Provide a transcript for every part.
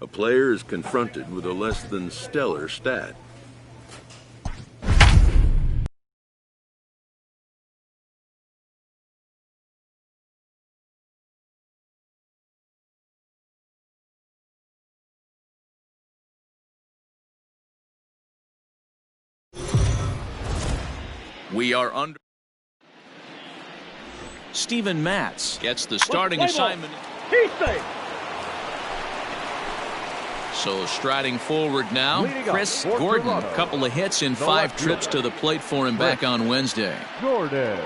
a player is confronted with a less than stellar stat. We are under. Steven Matz gets the starting assignment. So striding forward now, Chris Gordon. A couple of hits in 5 trips to the plate for him back on Wednesday. Gordon.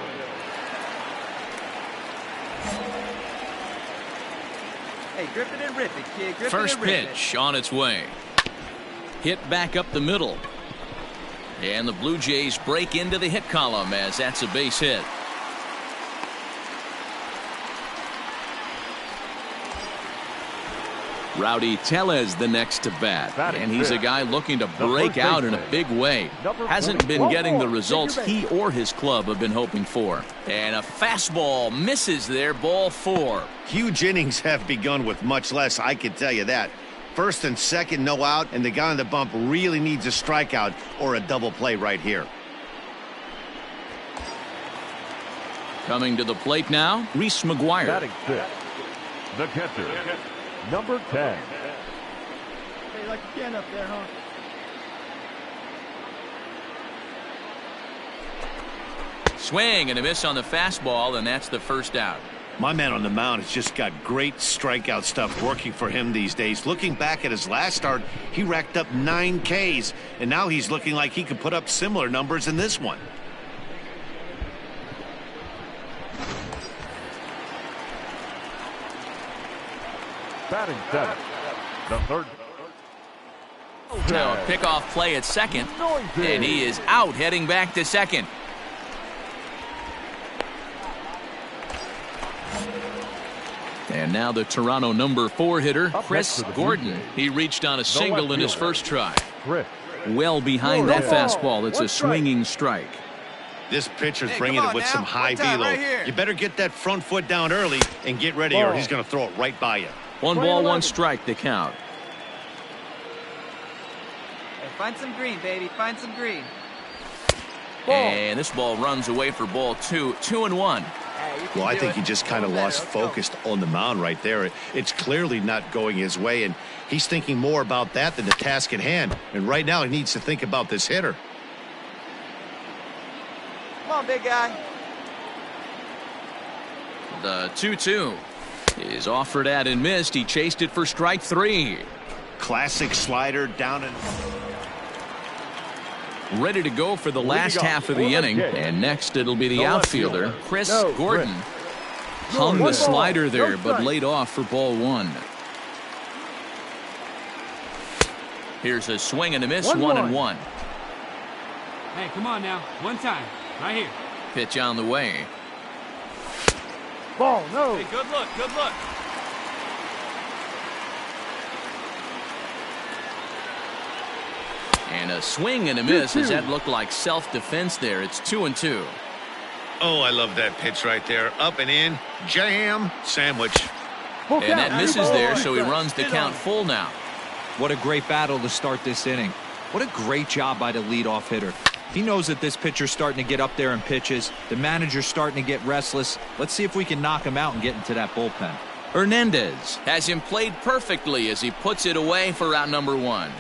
Hey, grip it and rip it, kid. Grip First it and rip pitch on its way. Hit back up the middle. And the Blue Jays break into the hit column as that's a base hit. Rowdy Tellez the next to bat, and he's a guy looking to break out in a big way. Hasn't been getting the results he or his club have been hoping for. And a fastball misses there, ball 4. Huge innings have begun with much less, I can tell you that. First and second, no out, and the guy on the bump really needs a strikeout or a double play right here. Coming to the plate now, Reese McGuire. Batting fifth, the catcher, number 10. Hey, you like a can up there, huh? Swing and a miss on the fastball, and that's the first out. My man on the mound has just got great strikeout stuff working for him these days. Looking back at his last start, he racked up 9 Ks, and now he's looking like he could put up similar numbers in this one. Batting seventh, the third. Now a pickoff play at second, and he is out heading back to second. And now the Toronto number 4 hitter, Chris Gordon. He reached on a single in his first try. Well behind that fastball. It's a swinging strike. This pitcher's bringing it with some high velo. You better get that front foot down early and get ready, or he's going to throw it right by you. 1 ball, 1 strike to count. Hey, find some green, baby. Find some green. And this ball runs away for ball 2. 2-1. Well, I think he just kind of lost focus on the mound right there. It's clearly not going his way, and he's thinking more about that than the task at hand. And right now he needs to think about this hitter. Come on, big guy. The 2-2 is offered at and missed. He chased it for strike 3. Classic slider down and ready to go for the last half of the inning. And next it'll be the outfielder, Chris Gordon. Hung the slider there, but laid off for ball 1. Here's a swing and a miss, 1-1. Hey, come on now. One time. Right here. Pitch on the way. Ball, no. Hey, good look. Good look. And a swing and a miss, as that looked like self-defense there. It's 2-2. oh, I love that pitch right there. Up and in, jam, sandwich. And that misses there, so he runs the count full now. What a great battle to start this inning. What a great job by the leadoff hitter. He knows that this pitcher's starting to get up there in pitches. The manager's starting to get restless. Let's see if we can knock him out and get into that bullpen. Hernandez has him played perfectly as he puts it away for out number 1.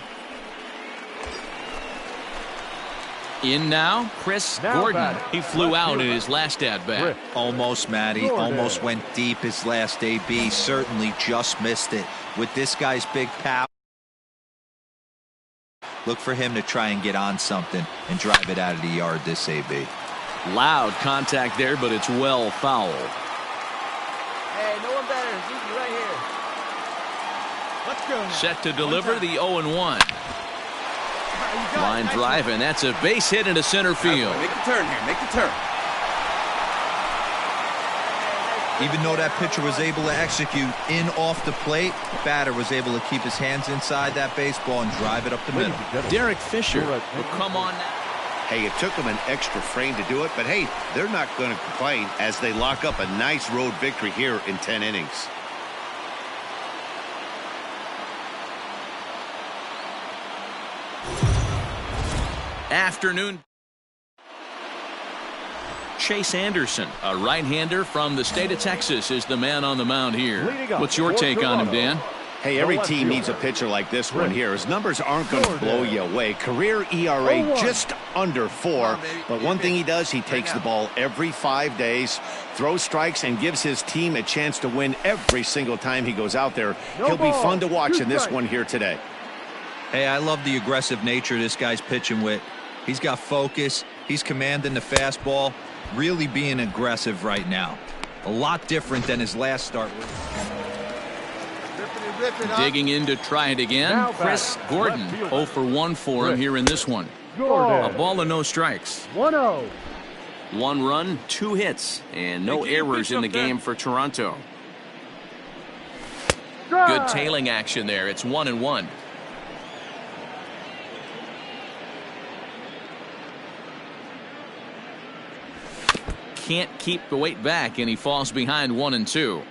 In now, Chris Gordon. He flew out in his last at-bat. Almost, Matty. Almost went deep his last AB. Certainly just missed it. With this guy's big power, look for him to try and get on something and drive it out of the yard this AB. Loud contact there, but it's well foul. Hey, no one better. Zuki right here. Let's go now. Set to deliver the 0-1. Line drive, and that's a base hit into center field. Make the turn here. Make the turn. Even though that pitcher was able to execute in off the plate, the batter was able to keep his hands inside that baseball and drive it up the middle. Derek Fisher will come on now. Hey, it took them an extra frame to do it, but hey, they're not going to complain as they lock up a nice road victory here in 10 innings. afternoon. Chase Anderson, a right-hander from the state of Texas, is the man on the mound here. What's your take on him, Dan? Hey, every team needs a pitcher like this one here. His numbers aren't going to blow you away. Career ERA just under 4. But one thing he does, he takes the ball every 5 days, throws strikes, and gives his team a chance to win every single time he goes out there. He'll be fun to watch in this one here today. Hey, I love the aggressive nature this guy's pitching with. He's got focus. He's commanding the fastball. Really being aggressive right now. A lot different than his last start. Digging in to try it again, Chris Gordon. 0 for 1 for him here in this one. A ball and no strikes. 1-0. 1 run, 2 hits, and no errors in the game for Toronto. Good tailing action there. It's 1-1. Can't keep the weight back, and he falls behind 1-2.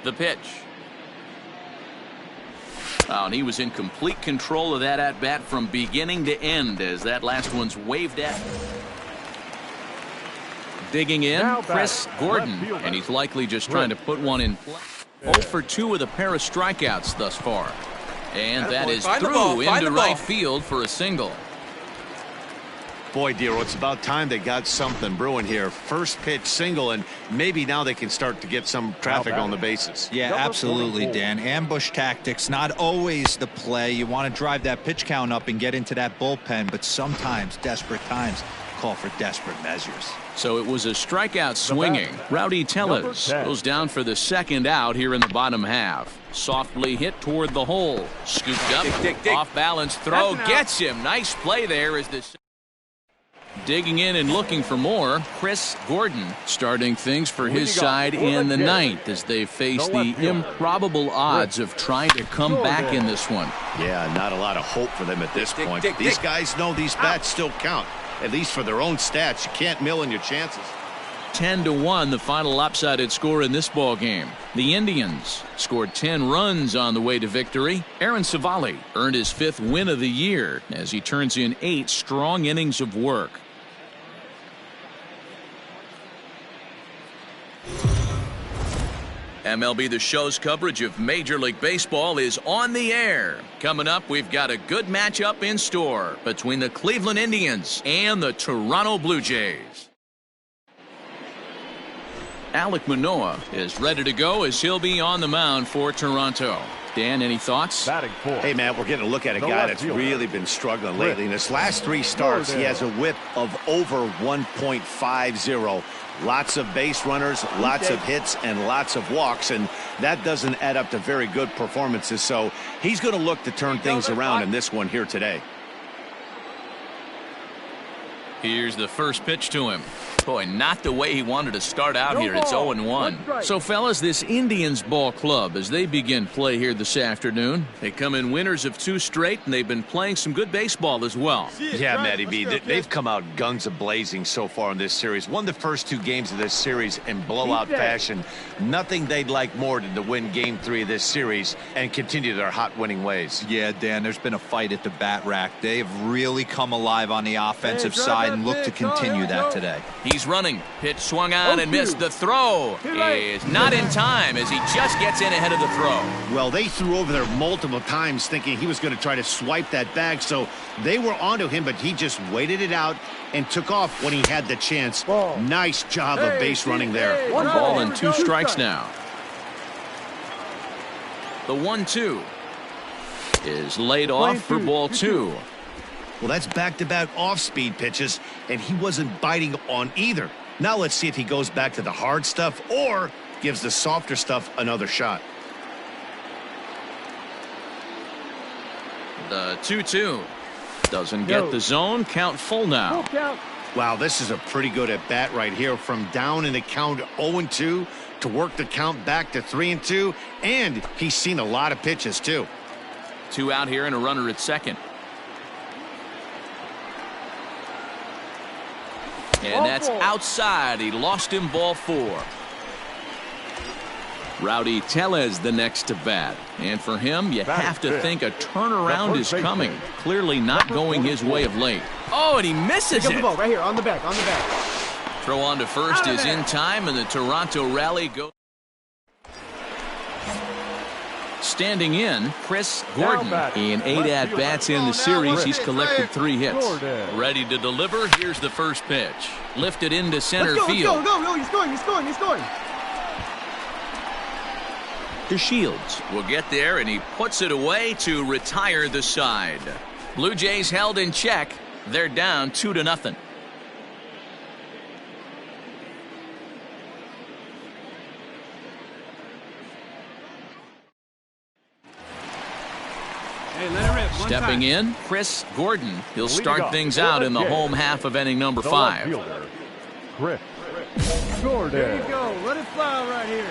The pitch. Oh, and he was in complete control of that at-bat from beginning to end as that last one's waved at. Digging in, Chris Gordon, and he's likely just trying to put one in play. 0 for 2 with a pair of strikeouts thus far. And that is through into right field for a single. Boy, Dero, it's about time they got something brewing here. First pitch single, and maybe now they can start to get some traffic on the bases. Yeah, absolutely, Dan. Ambush tactics, not always the play. You want to drive that pitch count up and get into that bullpen, but sometimes desperate times call for desperate measures. So it was a strikeout swinging. Rowdy Tellez goes down for the second out here in the bottom half. Softly hit toward the hole. Scooped up, off balance throw, gets him. Nice play there as this. Digging in and looking for more, Chris Gordon starting things for his side in the ninth as they face the improbable odds of trying to come back in this one. Yeah, not a lot of hope for them at this point. These guys know these bats still count, at least for their own stats. You can't mill in your chances. 10-1, the final lopsided score in this ball game. The Indians scored 10 runs on the way to victory. Aaron Savali earned his 5th win of the year as he turns in 8 strong innings of work. MLB The Show's coverage of Major League Baseball is on the air. Coming up, we've got a good matchup in store between the Cleveland Indians and the Toronto Blue Jays. Alek Manoah is ready to go as he'll be on the mound for Toronto. Dan, any thoughts? Hey, man, we're getting a look at a guy that's really been struggling lately. In his last 3 starts, he has a whip of over 1.50. Lots of base runners, lots of hits, and lots of walks, and that doesn't add up to very good performances. So he's going to look to turn things around in this one here today. Here's the first pitch to him. Boy, not the way he wanted to start out here. It's 0-1. So, fellas, this Indians ball club, as they begin play here this afternoon, they come in winners of 2 straight, and they've been playing some good baseball as well. Yeah, Matty B, they've come out guns a-blazing so far in this series. Won the first 2 games of this series in blowout fashion. Nothing they'd like more than to win Game 3 of this series and continue their hot winning ways. Yeah, Dan, there's been a fight at the bat rack. They have really come alive on the offensive side and look to continue that today. He's running. Pitch swung on and missed. The throw is not in time as he just gets in ahead of the throw. Well, they threw over there multiple times thinking he was going to try to swipe that bag, so they were onto him, but he just waited it out and took off when he had the chance. Nice job of base running there. 1 ball and 2 strikes now. The 1-2 is laid off for ball 2. Well, that's back-to-back off-speed pitches, and he wasn't biting on either. Now let's see if he goes back to the hard stuff or gives the softer stuff another shot. The 2-2 doesn't get the zone. Count full now. Wow, this is a pretty good at-bat right here. From down in the count 0-2 to work the count back to 3-2, and he's seen a lot of pitches, too. 2 out here and a runner at second. And that's outside. He lost him ball 4. Rowdy Tellez the next to bat. And for him, you have to think a turnaround is coming. Clearly not going his way of late. Oh, and he misses it. The ball right here on the back, on the back. Throw on to first is in time, and the Toronto rally goes. Standing in, Chris Gordon. In 8 at-bats in the series, he's collected 3 hits. Ready to deliver. Here's the first pitch. Lifted into center field. Let's go. He's scoring. To Shields will get there, and he puts it away to retire the side. Blue Jays held in check. They're down 2-0. Hey, let it rip. Stepping in, Chris Gordon. He'll start things out in the home half of inning number 5. Chris Gordon. There you go. Let it fly right here.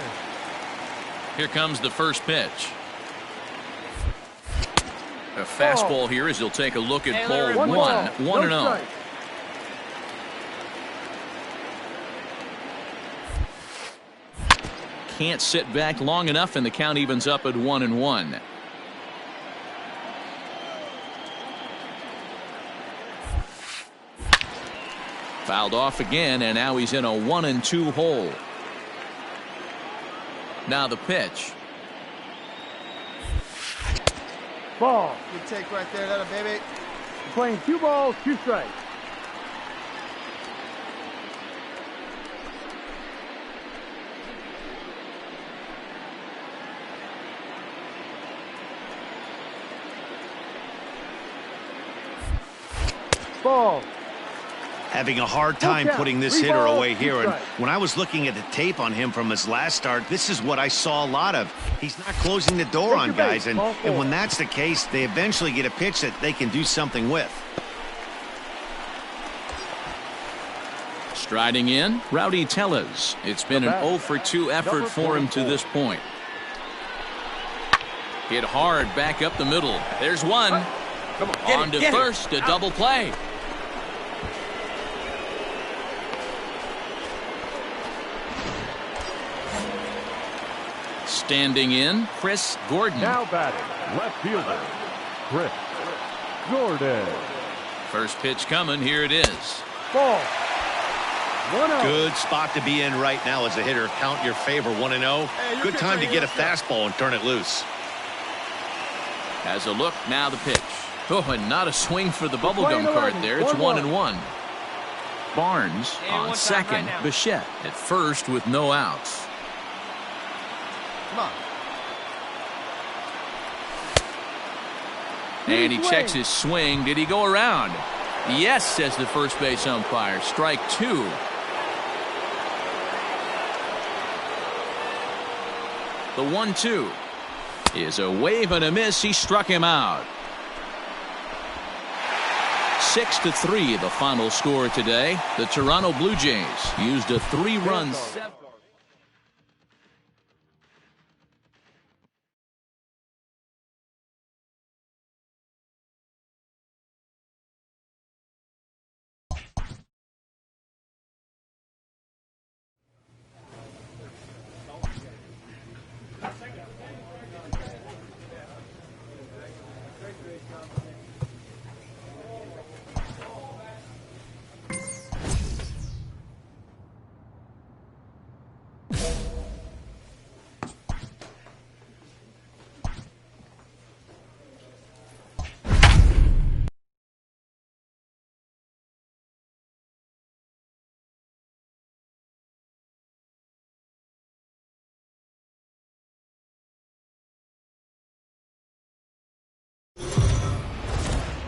Here comes the first pitch. A fastball here as he'll take a look at ball 1. 1-0. Can't sit back long enough, and the count evens up at 1-1. Fouled off again, and now he's in a 1-2 hole. Now the pitch. Ball. Good take right there, little baby. Playing 2 balls, 2 strikes. Ball. Having a hard time putting this hitter away here. And when I was looking at the tape on him from his last start, this is what I saw a lot of. He's not closing the door on guys. And when that's the case, they eventually get a pitch that they can do something with. Striding in, Rowdy Tellez. It's been an 0-for-2 effort for him to this point. Hit hard back up the middle. There's one. On to first, a double play. Standing in, Chris Gordon. Now batting, left fielder, Chris Gordon. First pitch coming. Here it is. Ball. 1-0. Good spot to be in right now as a hitter. Count your favor, 1-0. Good time to get a fastball and turn it loose. Has a look. Now the pitch. Oh, and not a swing for the bubblegum card there. It's 1-1. Barnes on second. Bichette at first with no outs. Come on. And he checks his swing. Did he go around? Yes, says the first base umpire. Strike 2. The 1-2 is a wave and a miss. He struck him out. 6-3 the final score today. The Toronto Blue Jays used a 3-run 7.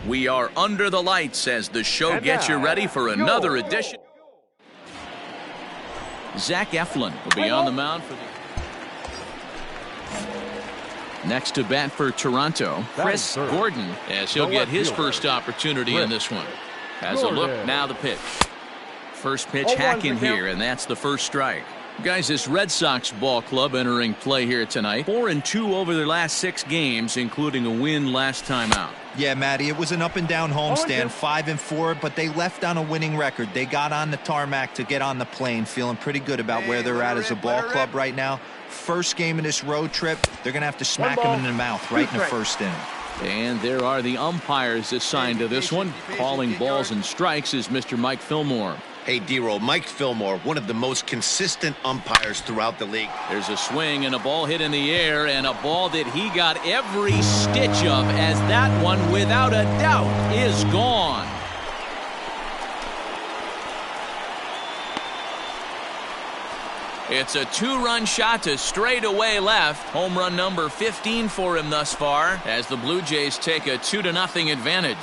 We are under the lights as the show gets you ready for another edition. Zach Eflin will be on the mound for the next to bat for Toronto. Chris Gordon, as he'll get his first opportunity in this one. Has a look. Now the pitch. First pitch hacking here, and that's the first strike. Guys, this Red Sox ball club entering play here tonight. 4-2 over their last 6 games, including a win last time out. Yeah, Matty, it was an up-and-down homestand, 5-4, but they left on a winning record. They got on the tarmac to get on the plane, feeling pretty good about where they're at as a ball club right now. First game of this road trip, they're going to have to smack them in the mouth right in the first inning. And there are the umpires assigned to this one. Calling balls and strikes is Mr. Mike Fillmore. Hey, D-Roll, Mike Fillmore, one of the most consistent umpires throughout the league. There's a swing and a ball hit in the air, and a ball that he got every stitch of, as that one, without a doubt, is gone. It's a two-run shot to straightaway left. Home run number 15 for him thus far, as the Blue Jays take a 2-0 advantage.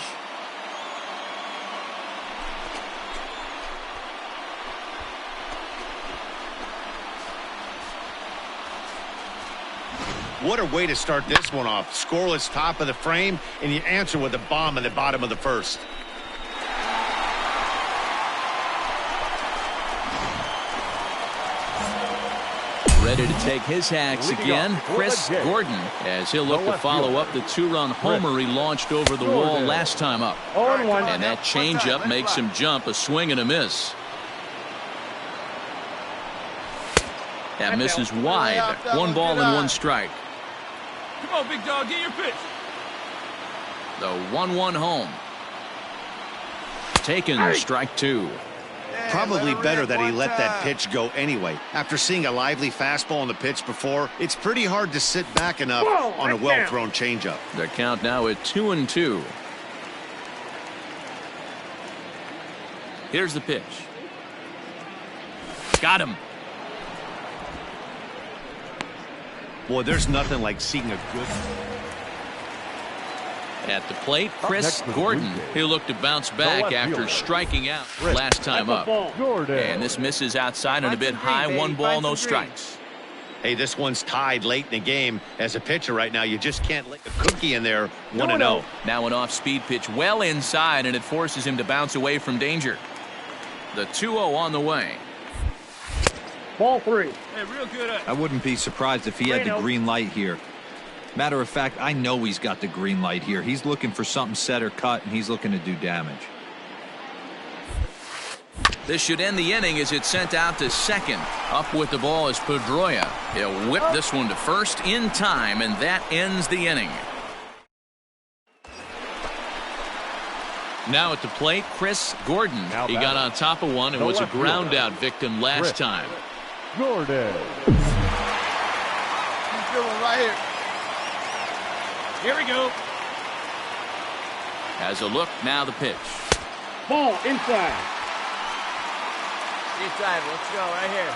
What a way to start this one off. Scoreless top of the frame, and you answer with a bomb in the bottom of the first. Ready to take his hacks again, Chris Gordon, as he'll look to follow up the two-run homer he launched over the wall last time up. And that changeup makes him jump, a swing and a miss. That misses wide. 1 ball and 1 strike. Come on, big dog, get your pitch. The 1-1 home. Taken, strike 2. Probably better that he let that pitch go anyway. After seeing a lively fastball on the pitch before, it's pretty hard to sit back enough on a well-thrown changeup. The count now at 2-2. Here's the pitch. Got him. Boy, there's nothing like seeing a good... At the plate, Chris Gordon. He'll look to bounce back after striking out last time up. And this misses outside and a bit high. 1 ball, no strikes. Hey, this one's tied late in the game. As a pitcher right now, you just can't let the cookie in there. 1-0. Now an off-speed pitch well inside, and it forces him to bounce away from danger. The 2-0 on the way. Ball 3. Hey, real good. I wouldn't be surprised if he had the green light here. Matter of fact, I know he's got the green light here. He's looking for something set or cut, and he's looking to do damage. This should end the inning as it's sent out to second. Up with the ball is Pedroia. He'll whip this one to first in time, and that ends the inning. Now at the plate, Chris Gordon. He got on top of one and was a ground-out victim last time. Gordon. He's doing right here. Here we go. Has a look, now the pitch. Ball inside. Inside, let's go right here.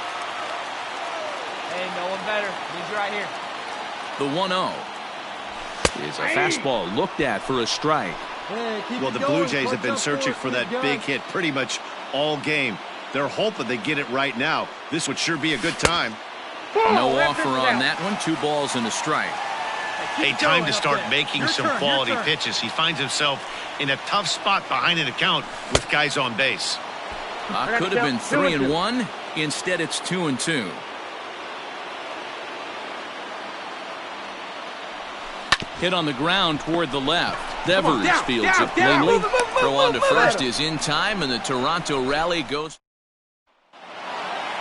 Hey, no one better. He's right here. The 1-0 is a fastball looked at for a strike. Well, the Blue Jays have been searching for that big hit pretty much all game. They're hoping they get it right now. This would sure be a good time. No offer on that one. 2 balls and a strike. Hey, time to start making some quality pitches. He finds himself in a tough spot behind an account with guys on base. Could have been 3-1. Instead, it's 2-2. Hit on the ground toward the left. Devers fields it cleanly. Throw on to first is in time, and the Toronto rally goes.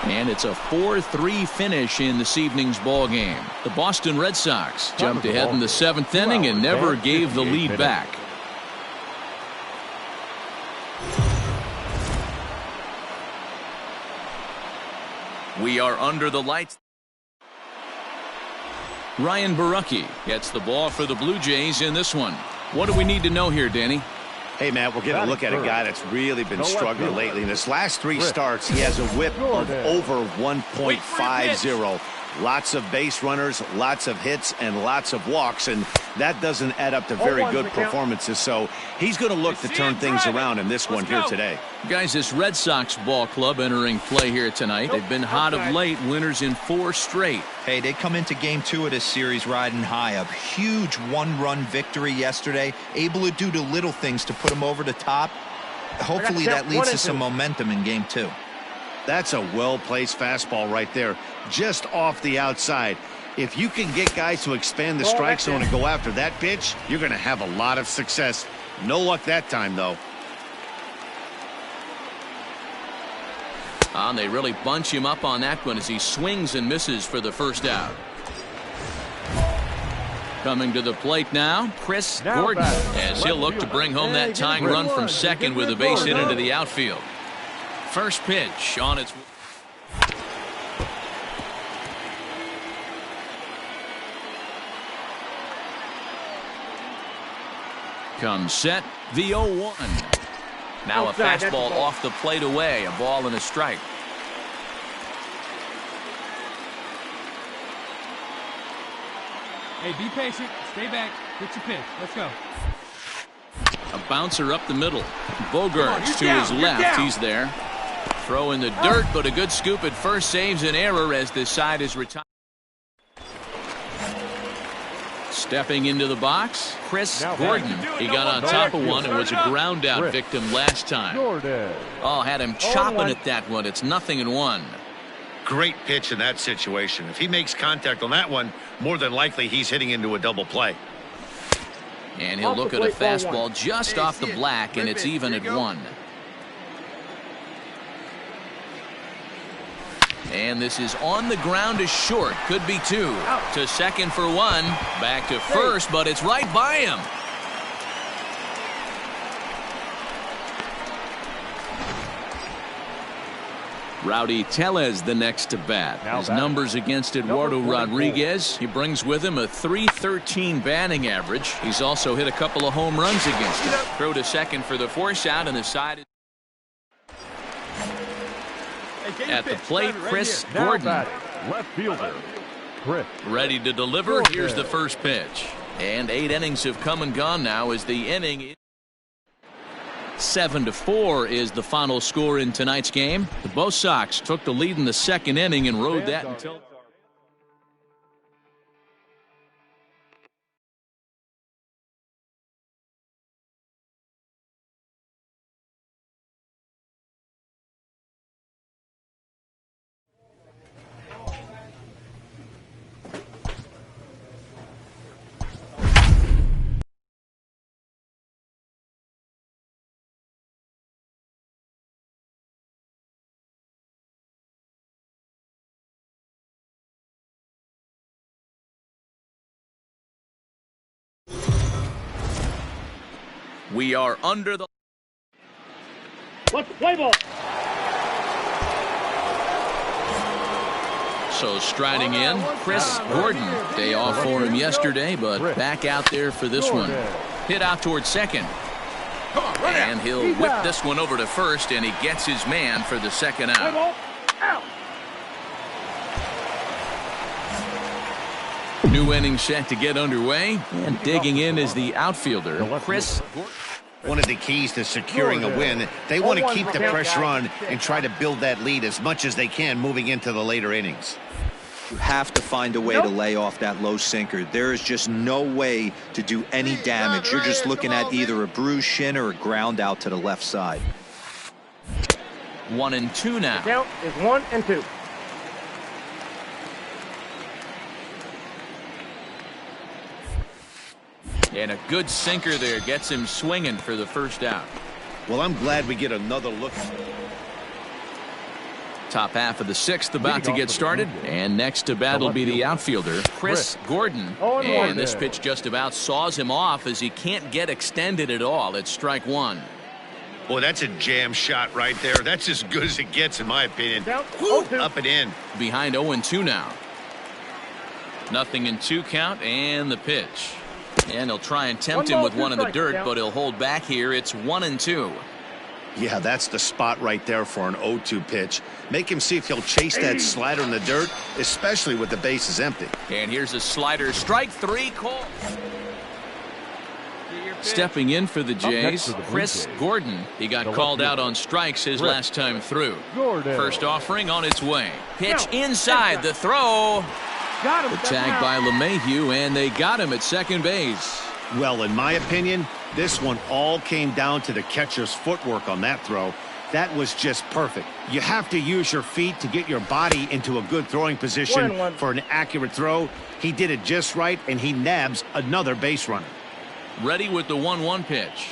And it's a 4-3 finish in this evening's ball game. The Boston Red Sox jumped ahead in the 7th inning and never gave the lead back. We are under the lights. Ryan Barucki gets the ball for the Blue Jays in this one. What do we need to know here, Danny? Hey, Matt, we're getting a look at a guy that's really been struggling lately. In his last 3 starts, he has a whip of over 1.50. Lots of base runners, lots of hits, and lots of walks, and that doesn't add up to very good performances. So he's going to look to turn things around in this one here today. Guys, this Red Sox ball club entering play here tonight. They've been hot of late, winners in 4 straight. Hey, they come into game 2 of this series riding high. A huge 1-run victory yesterday, able to do the little things to put them over the top. Hopefully that leads to some momentum in game 2. That's a well-placed fastball right there, just off the outside. If you can get guys to expand the strike zone and go after that pitch, you're going to have a lot of success. No luck that time, though. And they really bunch him up on that one as he swings and misses for the first out. Coming to the plate now, Chris Gordon, as he'll look to bring home that tying run from second with a base hit into the outfield. First pitch on its way. Comes set, the 0-1. Now a fastball off the plate away, a ball and a strike. Hey, be patient. Stay back. Get your pitch. Let's go. A bouncer up the middle. Bogarts to his left. He's there. Throw in the dirt, but a good scoop at first saves an error as this side is retired. Stepping into the box, Chris Gordon. He got on top of one and was a ground out victim last time. Oh, had him chopping at that one. It's 0-1. Great pitch in that situation. If he makes contact on that one, more than likely he's hitting into a double play. And he'll look at a fastball just off the black, and it's even at 1. And this is on the ground is short. Could be 2. To second for 1. Back to first, but it's right by him. Rowdy Tellez the next to bat. His numbers against Eduardo Rodriguez. He brings with him a .313 batting average. He's also hit a couple of home runs against him. Throw to second for the force out, and the side is at the plate. Chris Gordon, left fielder, Chris. ready to deliver. Here's the first pitch. And 8 innings have come and gone now as the inning. 7-4 is the final score in tonight's game. The Bo Sox took the lead in the second inning and rode that until. We are under the. Let's play ball. So striding in, Chris Gordon. Day off for him yesterday, but back out there for this one. Hit out towards second. And he'll whip this one over to first, and he gets his man for the second out. New inning set to get underway, and digging in is the outfielder, Chris Gordon. One of the keys to securing a win, they want to keep the pressure on and try to build that lead as much as they can moving into the later innings. You have to find a way to lay off that low sinker. There is just no way to do any damage. You're just looking at either a bruised shin or a ground out to the left side. 1-2 now. Count is 1-2. And a good sinker there gets him swinging for the first out. Well, I'm glad we get another look. Top half of the 6th about to get started, and next to bat will be the outfielder, Chris Gordon. And this pitch just about saws him off as he can't get extended at all. It's strike 1. Boy, that's a jam shot right there. That's as good as it gets, in my opinion. Up and in. Behind 0-2 now. 0-2 count, and the pitch. And he'll try and tempt him with one in the dirt, but he'll hold back here. It's 1-2. Yeah, that's the spot right there for an 0-2 pitch. Make him see if he'll chase that slider in the dirt, especially with the bases empty. And here's a slider. Strike 3 call. Stepping in for the Jays, Chris Gordon. He got called out on strikes his last time through. First offering on its way. Pitch inside, the throw. The tag by LeMahieu, and they got him at second base. Well, in my opinion, this one all came down to the catcher's footwork on that throw. That was just perfect. You have to use your feet to get your body into a good throwing position for an accurate throw. He did it just right, and he nabs another base runner. Ready with the 1-1 pitch.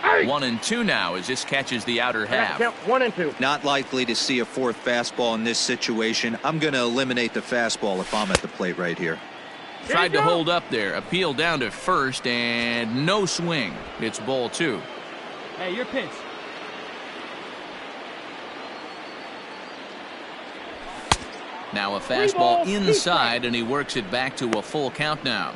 1-2 now as this catches the outer half. 1-2. Not likely to see a fourth fastball in this situation. I'm going to eliminate the fastball if I'm at the plate right here. Tried to hold up there. Appeal down to first, and no swing. It's ball 2. Hey, your pitch. Now a fastball inside, and he works it back to a full count now.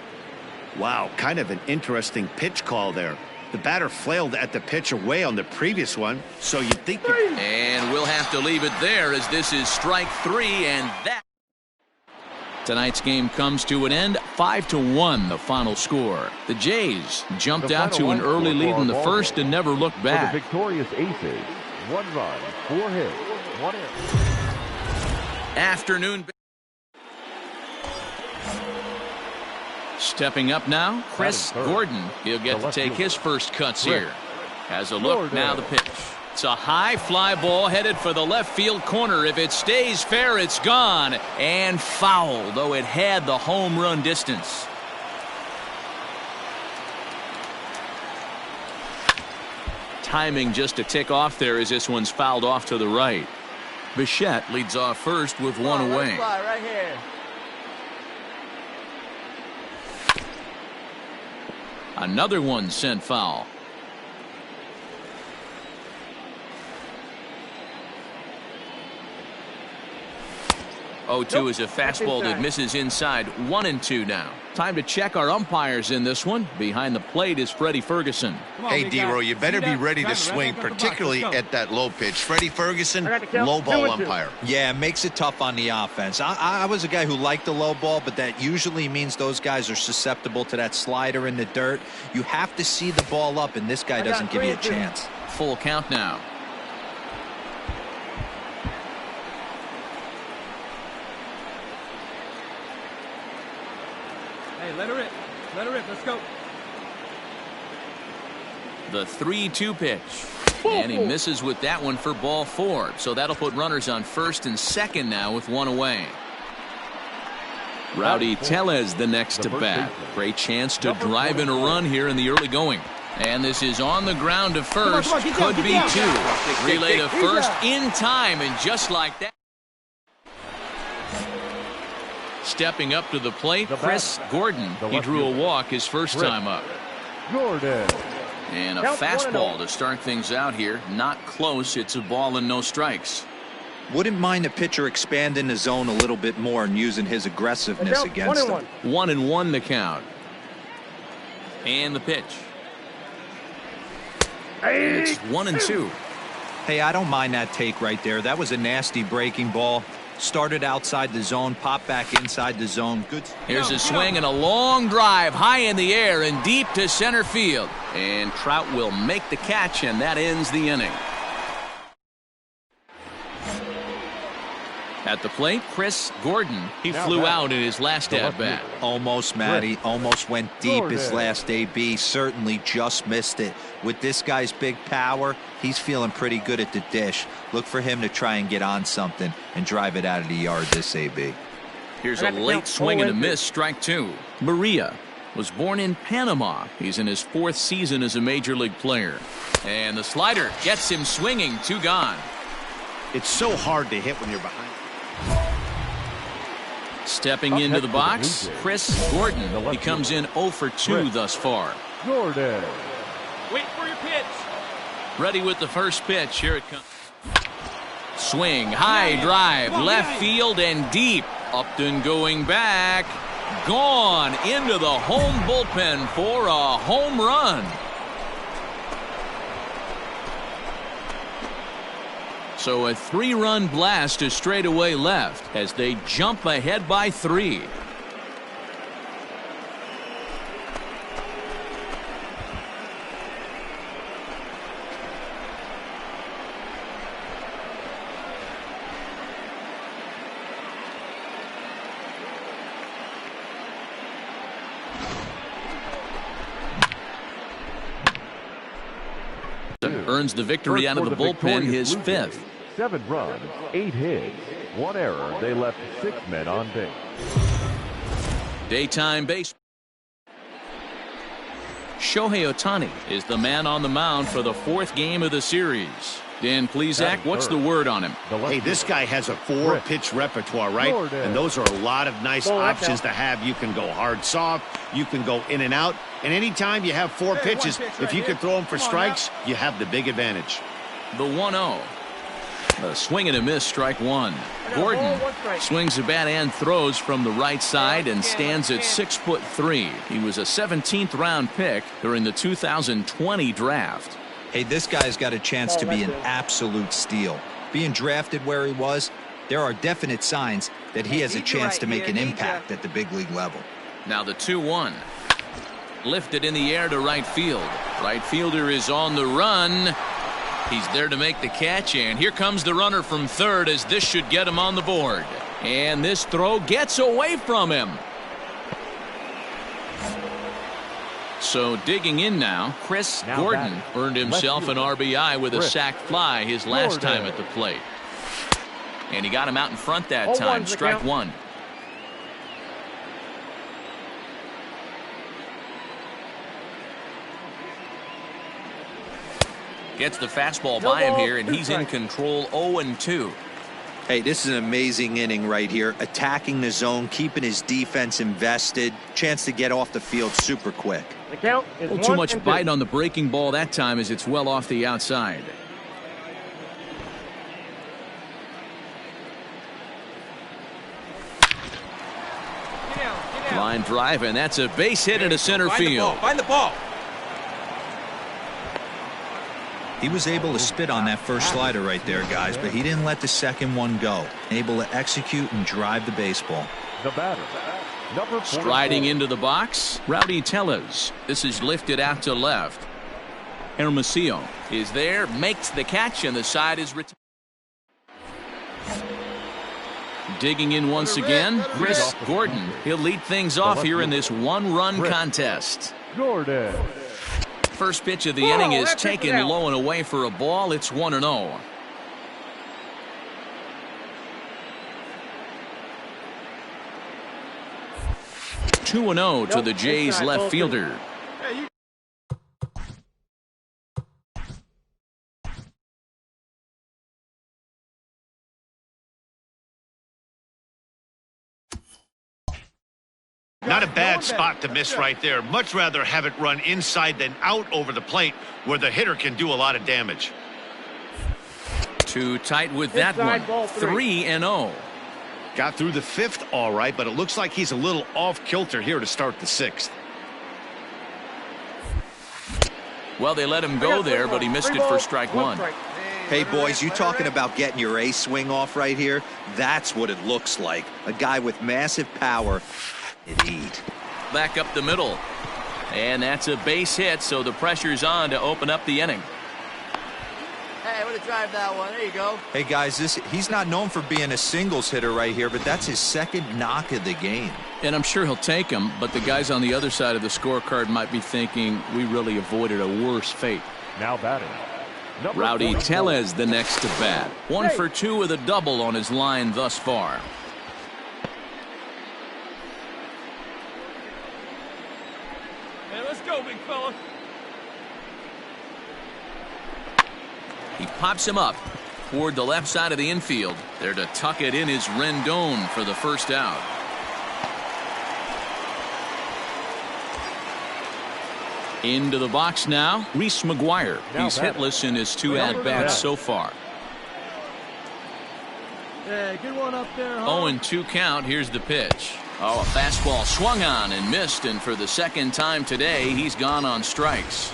Wow, kind of an interesting pitch call there. The batter flailed at the pitch away on the previous one, so you'd think... And we'll have to leave it there as this is strike 3, and that... Tonight's game comes to an end, 5-1 the final score. The Jays jumped out to an early lead in the first and never looked back. For the victorious Aces, 1 run, 4 hits, 1 error. Afternoon. Stepping up now, Chris Gordon. He'll get to take his first cuts here. Has a look, now the pitch. It's a high fly ball headed for the left field corner. If it stays fair, it's gone. And foul, though it had the home run distance. Timing just to tick off there as this one's fouled off to the right. Bichette leads off first with 1 away. Right here. Another one sent foul. 0-2 is a fastball that misses inside. 1-2 now. Time to check our umpires in this one. Behind the plate is Freddie Ferguson. Hey, D-Row, you better be ready to swing, particularly at that low pitch. Freddie Ferguson, low ball umpire. Yeah, it makes it tough on the offense. I was a guy who liked the low ball, but that usually means those guys are susceptible to that slider in the dirt. You have to see the ball up, and this guy doesn't give you a chance. Full count now. Hey, let her rip. Let her rip. Let's go. The 3-2 pitch. And he misses with that one for ball 4. So that'll put runners on first and second now with 1 away. Rowdy Tellez the next to bat. Great chance to drive in a run here in the early going. And this is on the ground to first. Could be 2. Relay to first in time, and just like that. Stepping up to the plate, Chris Gordon. He drew a walk his first time up. Gordon. And a fastball to start things out here. Not close. It's a ball and no strikes. Wouldn't mind the pitcher expanding the zone a little bit more and using his aggressiveness against them. 1-1 the count. And the pitch. And it's 1-2. Hey, I don't mind that take right there. That was a nasty breaking ball. Started outside the zone, popped back inside the zone. Good. Here's a swing and a long drive high in the air and deep to center field. And Trout will make the catch, and that ends the inning. At the plate, Chris Gordon. He flew out in his last at-bat. Almost, Matty. Almost went deep his last AB. Certainly just missed it. With this guy's big power, he's feeling pretty good at the dish. Look for him to try and get on something and drive it out of the yard this AB. Here's a late swing and a miss, strike 2. Maria was born in Panama. He's in his 4th season as a major league player. And the slider gets him swinging. 2 gone. It's so hard to hit when you're behind. Stepping into the box, Chris Gordon. He comes in 0 for 2 thus far. Gordon. Wait for your pitch. Ready with the first pitch. Here it comes. Swing, high drive, left field and deep. Upton going back. Gone into the home bullpen for a home run. So a 3-run blast to straightaway left as they jump ahead by 3. earns the victory out of the bullpen, his 5th. 7 runs, 8 hits, 1 error. They left 6 men on base. Daytime baseball. Shohei Ohtani is the man on the mound for the 4th game of the series. Dan Plesac, what's the word on him? Hey, this guy has a 4-pitch repertoire, right? And those are a lot of nice options to have. You can go hard, soft. You can go in and out. And anytime you have 4 pitches, if you can throw them for strikes, you have the big advantage. The 1-0. A swing and a miss, strike 1. Gordon swings a bat and throws from the right side and stands at 6'3". He was a 17th round pick during the 2020 draft. Hey, this guy's got a chance to be an absolute steal. Being drafted where he was, there are definite signs that he has a chance to make an impact at the big league level. Now the 2-1. Lifted in the air to right field. Right fielder is on the run. He's there to make the catch, and here comes the runner from third, as this should get him on the board. And this throw gets away from him. So digging in now, Chris Gordon earned himself an RBI with a sac fly his last time at the plate. And he got him out in front that time. Strike 1. Gets the fastball by him here, and he's in control. 0-2. Hey, this is an amazing inning right here. Attacking the zone, keeping his defense invested. Chance to get off the field super quick. The count is Well, too much bite on the breaking ball that time, as it's well off the outside. Line drive, and that's a base hit into center field. Find the ball. He was able to spit on that first slider right there, guys, but he didn't let the second one go. Able to execute and drive the baseball. The batter, number 44. Striding into the box, Rowdy Tellez. This is lifted out to left. Hermosillo is there, makes the catch, and the side is retired. Digging in once again, Chris Gordon. He'll lead things off here in this 1-run contest. Gordon. First pitch of the inning is taken low and away for a ball. It's 1-0. Two 2-0 to the Jays left fielder. Not a bad spot to miss right there. Much rather have it run inside than out over the plate, where the hitter can do a lot of damage. Too tight with that one. 3-0. Got through the 5th all right, but it looks like he's a little off kilter here to start the 6th. Well, they let him go there, but he missed it for strike 1. Hey, boys, you talking about getting your ace swing off right here? That's what it looks like. A guy with massive power. It eat. Back up the middle. And that's a base hit, so the pressure's on to open up the inning. Hey, way to drive that one. There you go. Hey, guys, he's not known for being a singles hitter right here, but that's his 2nd knock of the game. And I'm sure he'll take him, but the guys on the other side of the scorecard might be thinking we really avoided a worse fate. Now batting. Rowdy Tellez the next to bat. 1 for 2 with a double on his line thus far. Let's go, big fella. He pops him up toward the left side of the infield. There to tuck it in is Rendon for the first out. Into the box now, Reese McGuire. He's hitless in his 2 at-bats so far. Yeah, good one up there, huh? 0-2 count. Here's the pitch. Oh, a fastball swung on and missed, and for the 2nd time today, he's gone on strikes.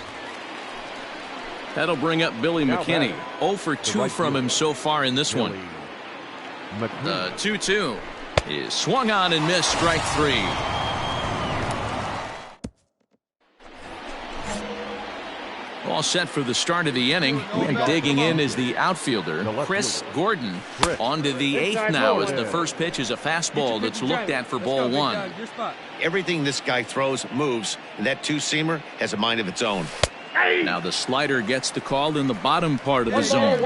That'll bring up Billy McKinney. 0 for 2 from him so far in this one. The 2-2 is swung on and missed, strike 3. All set for the start of the inning. Digging in is the outfielder, Chris Gordon. On to the 8th now, as the first pitch is a fastball that's looked at for ball 1. Everything this guy throws moves, and that 2-seamer has a mind of its own. Now the slider gets the call in the bottom part of the zone.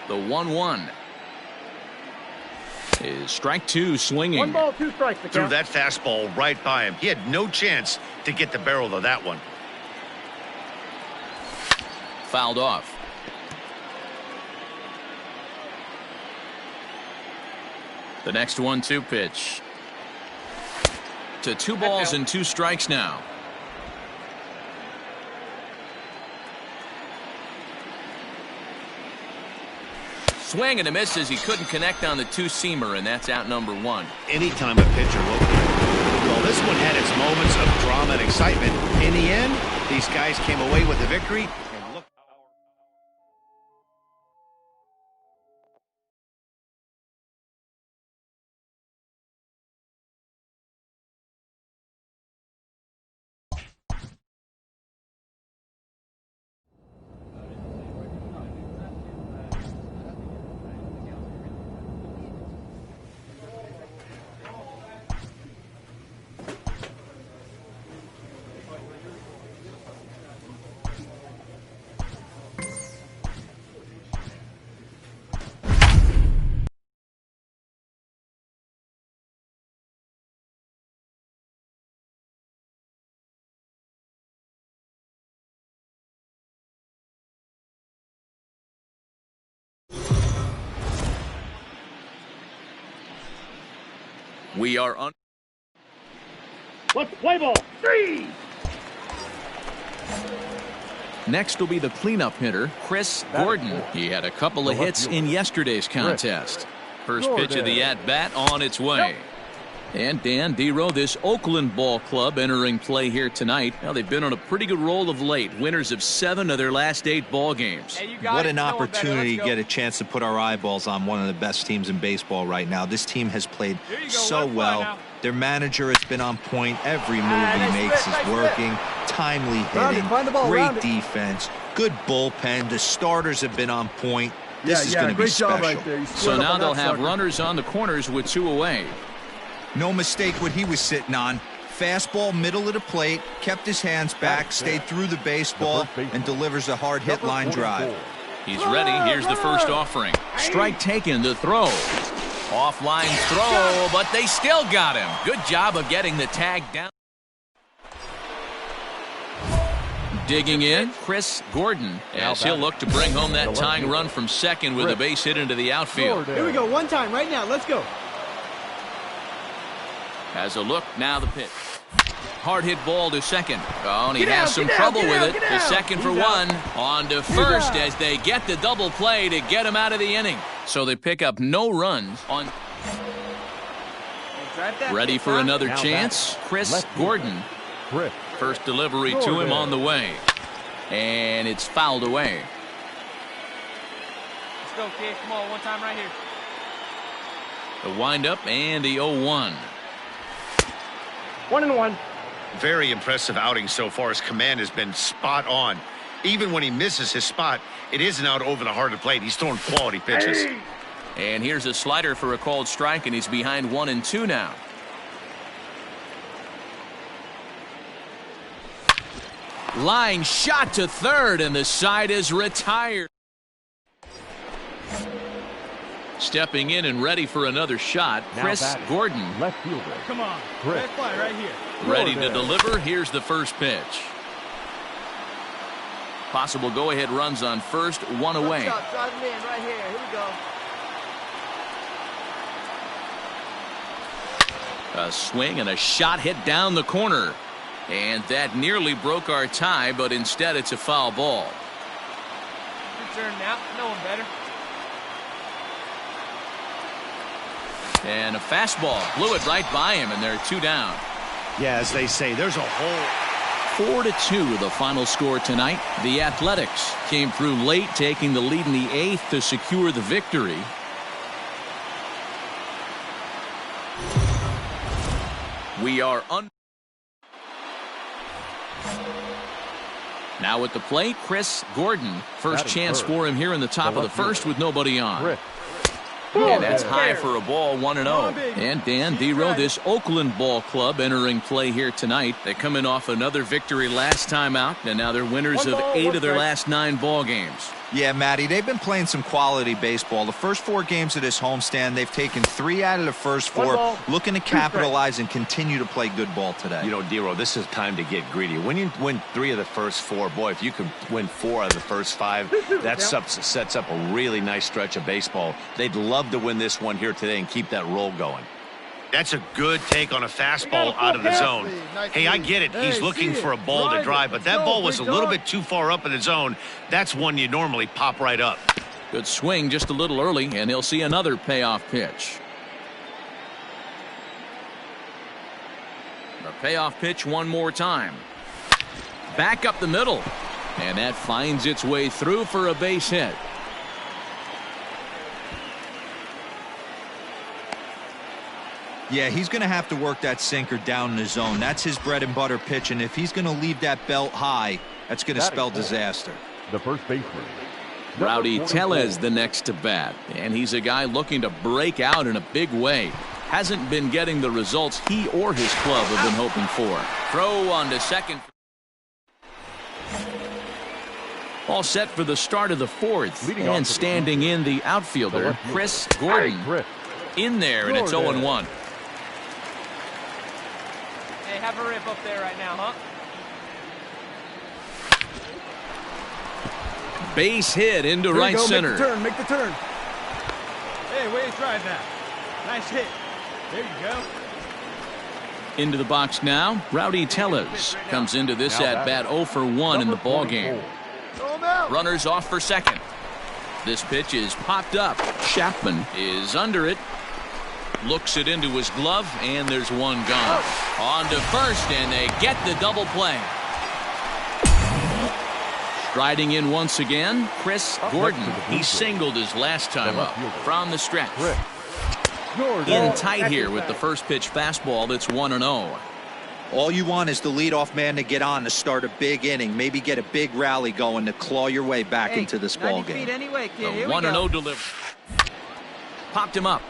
The 1-1 is strike two swinging. 1 ball, 2 strikes. Threw that fastball right by him. He had no chance to get the barrel of that one. Fouled off. The next 1-2 pitch. To 2 balls and 2 strikes now. Swing and a miss as he couldn't connect on the 2-seamer, and that's out number 1. Anytime a pitcher will. Well, this one had its moments of drama and excitement. In the end, these guys came away with the victory. And look. We are on. Let's play ball. 3. Next will be the cleanup hitter, Chris Gordon. He had a couple of hits in yesterday's contest. First pitch of the at-bat on its way. And Dan Dero, this Oakland ball club entering play here tonight. Now they've been on a pretty good roll of late. Winners of 7 of their last 8 ball games. Hey, what an opportunity to get a chance to put our eyeballs on one of the best teams in baseball right now. This team has played so well. Their manager has been on point. Every move he makes is working. Timely hitting, great defense, good bullpen. The starters have been on point. This is going to be special. So now they'll have runners on the corners with 2 away. No mistake what he was sitting on. Fastball, middle of the plate, kept his hands back, stayed through the baseball, and delivers a hard hit line drive. He's ready. Here's the first offering. Strike taken, the throw. Offline throw, but they still got him. Good job of getting the tag down. Digging in, Chris Gordon, as he'll look to bring home that tying run from second with a base hit into the outfield. Here we go. One time right now. Let's go. Has a look, now the pitch. Hard hit ball to second. Oh, and he has some trouble with it. The second for 1. On to first as they get the double play to get him out of the inning. So they pick up no runs on. Ready for another chance? Chris Gordon. First delivery to him on the way. And it's fouled away. Let's go, kid. Come on, one time right here. The windup and the 0-1. 1-1. Very impressive outing so far. His command has been spot on. Even when he misses his spot, it isn't out over the heart of the plate. He's throwing quality pitches. And here's a slider for a called strike, and he's behind 1-2 now. Line shot to third, and the side is retired. Stepping in and ready for another shot, Chris Gordon. Left fielder. Come on. Red fly right here. Ready to deliver. Here's the first pitch. Possible go-ahead runs on first, 1 away. Drive him in right here. Here we go. A swing and a shot hit down the corner. And that nearly broke our tie, but instead it's a foul ball. Your turn now. No one better. And a fastball blew it right by him, and they're 2 down. Yeah, as they say, there's a hole. 4-2 the final score tonight. The Athletics came through late, taking the lead in the 8th to secure the victory. We are now at the plate, Chris Gordon. First chance for him here in the top of the first with nobody on. And that's high for a ball, 1-0. And Dan Dero, this Oakland ball club entering play here tonight. They come in off another victory last time out, and now they're winners of 8 of their last 9 ball games. Yeah, Matty, they've been playing some quality baseball. The first 4 games of this homestand, they've taken 3 out of the first 4, looking to capitalize and continue to play good ball today. You know, Dero, this is time to get greedy. When you win 3 of the first 4, boy, if you can win 4 out of the first 5, that sets up a really nice stretch of baseball. They'd love to win this one here today and keep that roll going. That's a good take on a fastball out of the zone. Hey, I get it. He's looking for a ball to drive, but that ball was a little bit too far up in the zone. That's one you normally pop right up. Good swing just a little early, and he'll see another payoff pitch. The payoff pitch one more time. Back up the middle, and that finds its way through for a base hit. Yeah, he's going to have to work that sinker down in the zone. That's his bread and butter pitch, and if he's going to leave that belt high, that's going to spell disaster. The first baseman. Rowdy Tellez the next to bat, and he's a guy looking to break out in a big way. Hasn't been getting the results he or his club have been hoping for. Throw on to second. All set for the start of the 4th, and standing in the outfielder, Chris Gordon. In there, and it's 0-1. Hey, have a rip up there right now, huh? Base hit into right center. Make the turn. Hey, where you drive that? Nice hit. There you go. Into the box now, Rowdy Tellez comes into this at-bat 0 for 1 in the ballgame. Runners off for second. This pitch is popped up. Chapman is under it. Looks it into his glove, and there's one gone. On to first, and they get the double play. Striding in once again, Chris Gordon. He singled his last time up from the stretch. In tight here with the first pitch fastball that's 1-0. All you want is the leadoff man to get on to start a big inning, maybe get a big rally going to claw your way back into this ball game. Anyway, kid. The 1-0 delivery. Popped him up.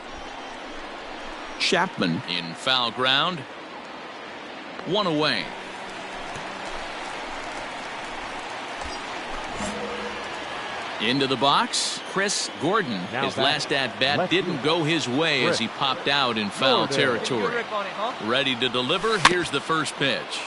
Chapman in foul ground. 1 away. Into the box, Chris Gordon. His last at-bat didn't go his way as he popped out in foul territory. Ready to deliver. Here's the first pitch.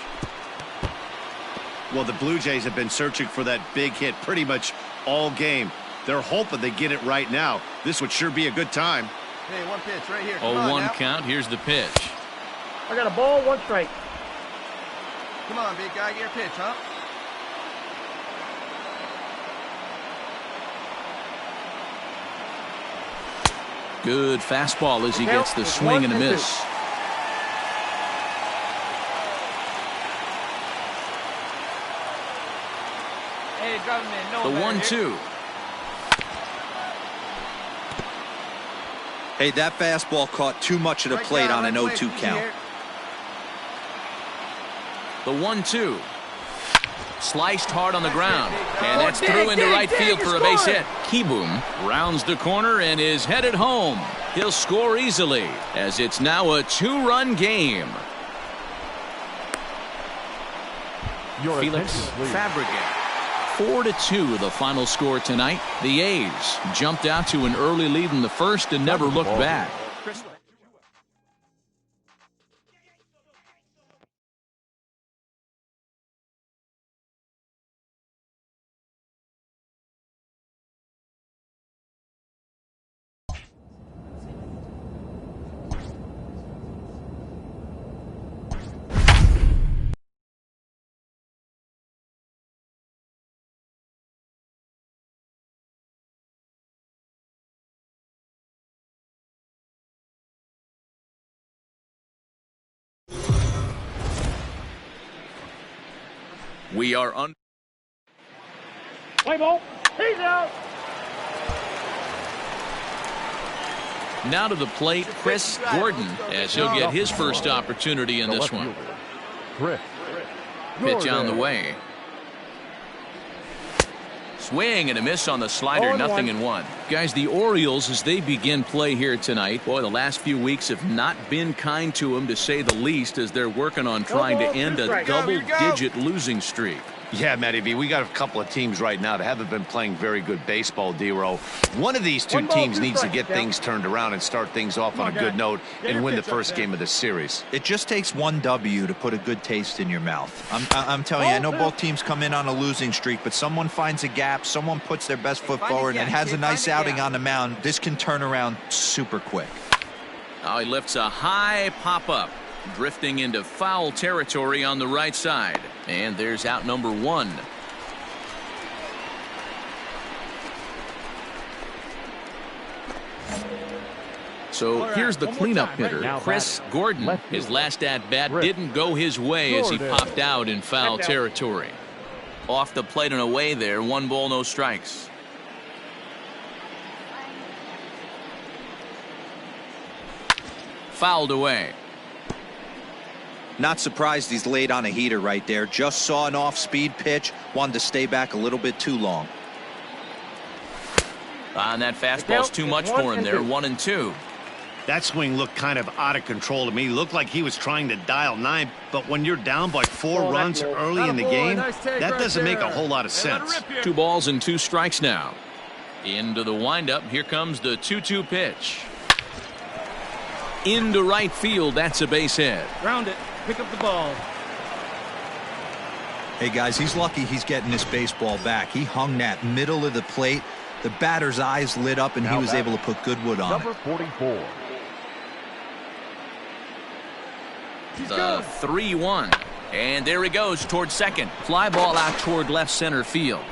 Well, the Blue Jays have been searching for that big hit pretty much all game. They're hoping they get it right now. This would sure be a good time. Hey, 1 pitch right here. 0-1 count. Here's the pitch. I got a ball, 1 strike. Come on, big guy, get your pitch, huh? Good fastball as he gets the swing and a miss. Hey, drive him in. The 1-2. Hey, that fastball caught too much of the plate on an 0-2 count. The 1-2. Sliced hard on the ground, and that's through into right field for a base hit. Kieboom rounds the corner and is headed home. He'll score easily as it's now a 2-run game. Felix Fabregat. 4-2 the final score tonight. The A's jumped out to an early lead in the first and never looked back. We are on. Play ball. He's out. Now to the plate, Chris Gordon, as he'll get his first opportunity in this one. Pitch on the way. Swing and a miss on the slider, 0-1. Guys, the Orioles, as they begin play here tonight, boy, the last few weeks have not been kind to them, to say the least, as they're working on trying to end a double-digit losing streak. Yeah, Matty V, we got a couple of teams right now that haven't been playing very good baseball, D-Row. One of these two teams needs to get things turned around and start things off on a good note and win the first game of this series. It just takes one W to put a good taste in your mouth. I'm telling you, I know both teams come in on a losing streak, but someone finds a gap, someone puts their best foot forward and has a nice outing on the mound. This can turn around super quick. Now he lifts a high pop-up, drifting into foul territory on the right side. And there's out number 1. So here's the cleanup hitter, Chris Gordon. His last at-bat didn't go his way as he popped out in foul territory. Off the plate and away there, 1 ball, no strikes. Fouled away. Not surprised he's laid on a heater right there. Just saw an off-speed pitch. Wanted to stay back a little bit too long. And that fastball's too much for him there. 1-2. That swing looked kind of out of control to me. Looked like he was trying to dial 9, but when you're down by 4 runs early in the game, that doesn't make a whole lot of sense. 2 balls and 2 strikes now. Into the windup. Here comes the 2-2 pitch. Into right field. That's a base hit. Ground it. Pick up the ball. Hey, guys, he's lucky he's getting this baseball back. He hung that middle of the plate. The batter's eyes lit up, and he was able to put good wood on number 44. The 3-1. And there he goes toward second. Fly ball out toward left center field.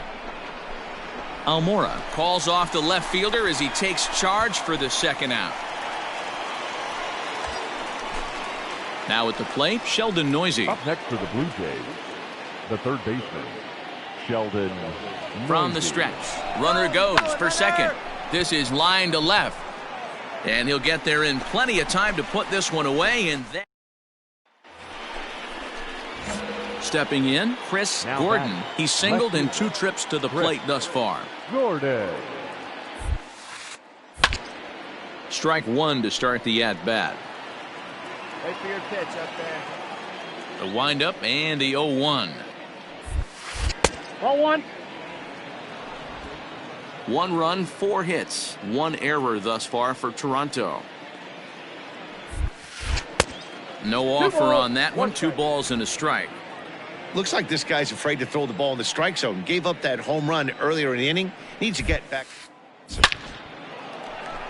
Almora calls off the left fielder as he takes charge for the second out. Now at the plate, Sheldon Noisy. Up next for the Blue Jays, the third baseman, Sheldon Noisy. From the stretch, runner goes for second. This is line to left. And he'll get there in plenty of time to put this one away. And then stepping in, Chris Gordon. He's singled in 2 trips to the plate thus far. Gordon. Strike 1 to start the at-bat. Wait for your pitch up there. The windup and the 0-1. Ball 1. 1 run, 4 hits, 1 error thus far for Toronto. No offer on that one. 2 balls and a strike. Looks like this guy's afraid to throw the ball in the strike zone. Gave up that home run earlier in the inning. Needs to get back.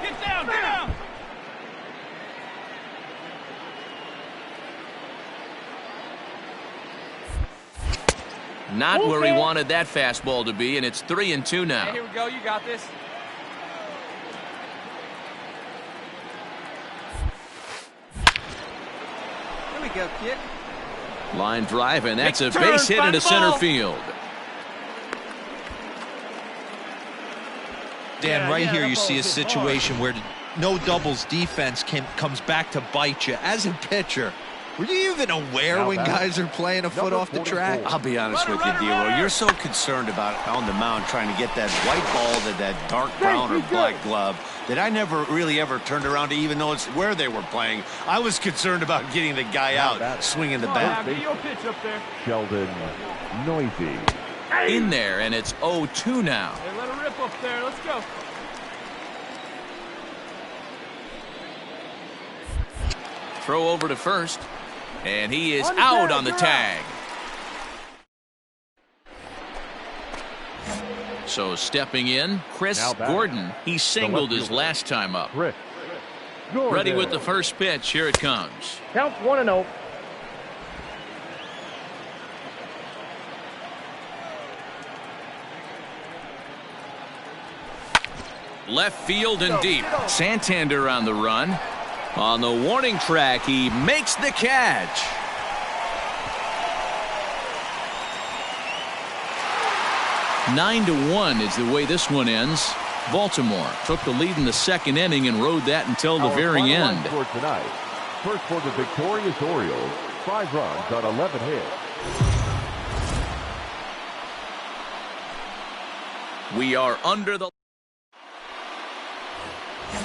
Get down, get down. Not where he wanted that fastball to be, and it's 3-2 now. Hey, here we go. You got this. Here we go, kid. Line drive, and that's a base hit into center field. Dan, right here you see a situation where no doubles defense comes back to bite you. As a pitcher, were you even aware when guys are playing a foot off the track? I'll be honest with you, D-Row. You're so concerned about on the mound trying to get that white ball to that dark brown or black glove that I never really ever turned around to even notice where they were playing. I was concerned about getting the guy out, swinging the bat. Get your pitch up there. Sheldon Noisy. In there, and it's 0-2 now. Hey, let her rip up there. Let's go. Throw over to first, and he is out on the tag. So stepping in, Chris Gordon. He singled his last time up. Ready with the first pitch. Here it comes. Count 1-0. Left field and deep. Santander on the run. On the warning track, he makes the catch. Nine to 1 is the way this one ends. Baltimore took the lead in the second inning and rode that until the very end. For tonight, first for the victorious Orioles, 5 runs on 11 hits. We are under the...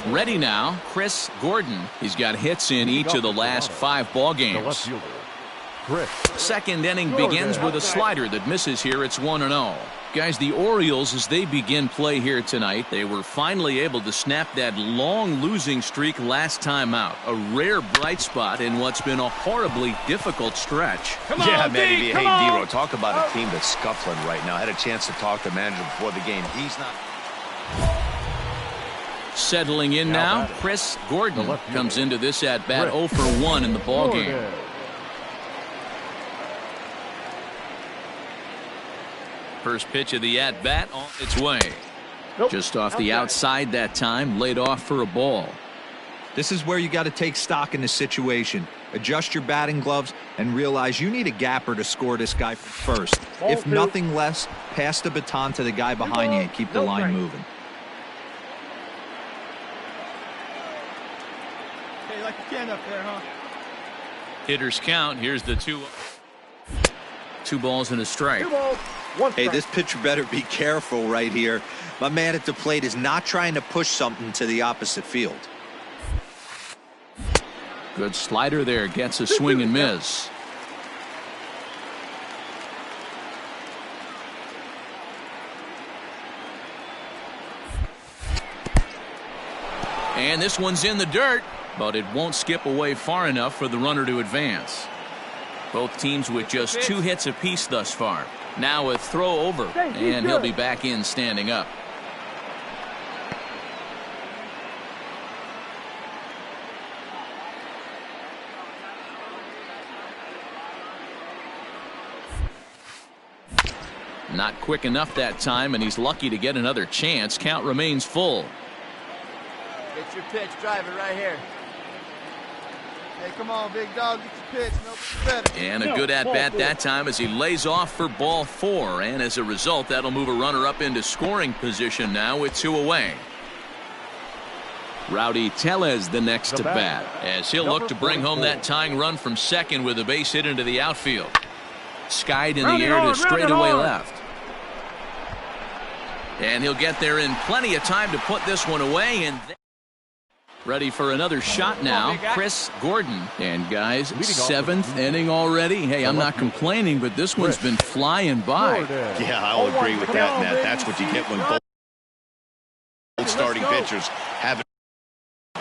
Ready now, Chris Gordon. He's got hits in each of the last 5 ball games. Second inning begins with a slider that misses here. It's 1-0. Guys, the Orioles, as they begin play here tonight, they were finally able to snap that long losing streak last time out. A rare bright spot in what's been a horribly difficult stretch. Yeah, maybe. Hey, D-Ro, talk about a team that's scuffling right now. I had a chance to talk to the manager before the game. He's not... Settling in now, Chris Gordon comes into this at-bat 0 for 1 in the ballgame. First pitch of the at-bat on its way. Just off the outside that time, laid off for a ball. This is where you got to take stock in the situation. Adjust your batting gloves and realize you need a gapper to score this guy first. If nothing less, pass the baton to the guy behind you and keep the line moving. Like a can up there, huh? Hitters count. Here's the 2 balls and a strike. 2 balls, 1 strike. Hey, this pitcher better be careful right here. My man at the plate is not trying to push something to the opposite field. Good slider there. Gets a swing and miss. And this one's in the dirt, but it won't skip away far enough for the runner to advance. Both teams with just 2 hits apiece thus far. Now a throw over, and he'll be back in standing up. Not quick enough that time, and he's lucky to get another chance. Count remains full. Get your pitch, drive it right here. Hey, come on, big dog, get your pitch. No better. And a good at-bat that time as he lays off for ball 4. And as a result, that'll move a runner up into scoring position now with 2 away. Rowdy Tellez the next to bat, as he'll look to bring home that tying run from second with a base hit into the outfield. Skied in the air to straightaway left. And he'll get there in plenty of time to put this one away. And ready for another shot now, Chris Gordon. And guys, 7th inning already. Hey, I'm not complaining, but this one's been flying by. Yeah, I'll agree with that, Matt. That's what you get when both starting pitchers have it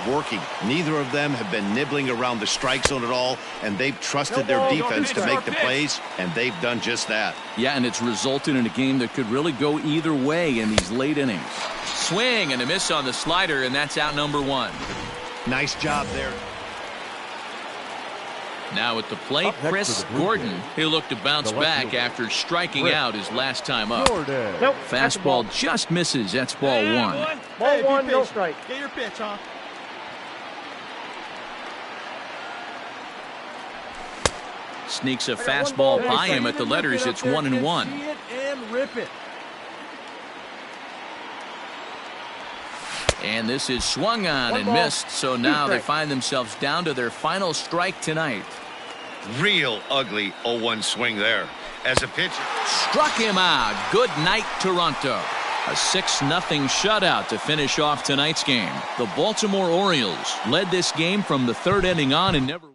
working. Neither of them have been nibbling around the strike zone at all, and they've trusted their defense to make the plays, and they've done just that. Yeah, and it's resulted in a game that could really go either way in these late innings. Swing and a miss on the slider, and that's out number 1. Nice job there. Now at the plate, Chris Gordon. He'll look to bounce back after striking out his last time up. Fastball just misses. That's ball 1. Ball 1, no strike. Get your pitch, huh? Sneaks a fastball by him at the letters. It's 1-1. See it and rip it. And this is swung on and missed, so now they find themselves down to their final strike tonight. Real ugly 0-1 swing there. As a pitcher. Struck him out. Good night, Toronto. A 6-0 shutout to finish off tonight's game. The Baltimore Orioles led this game from the 3rd inning on and never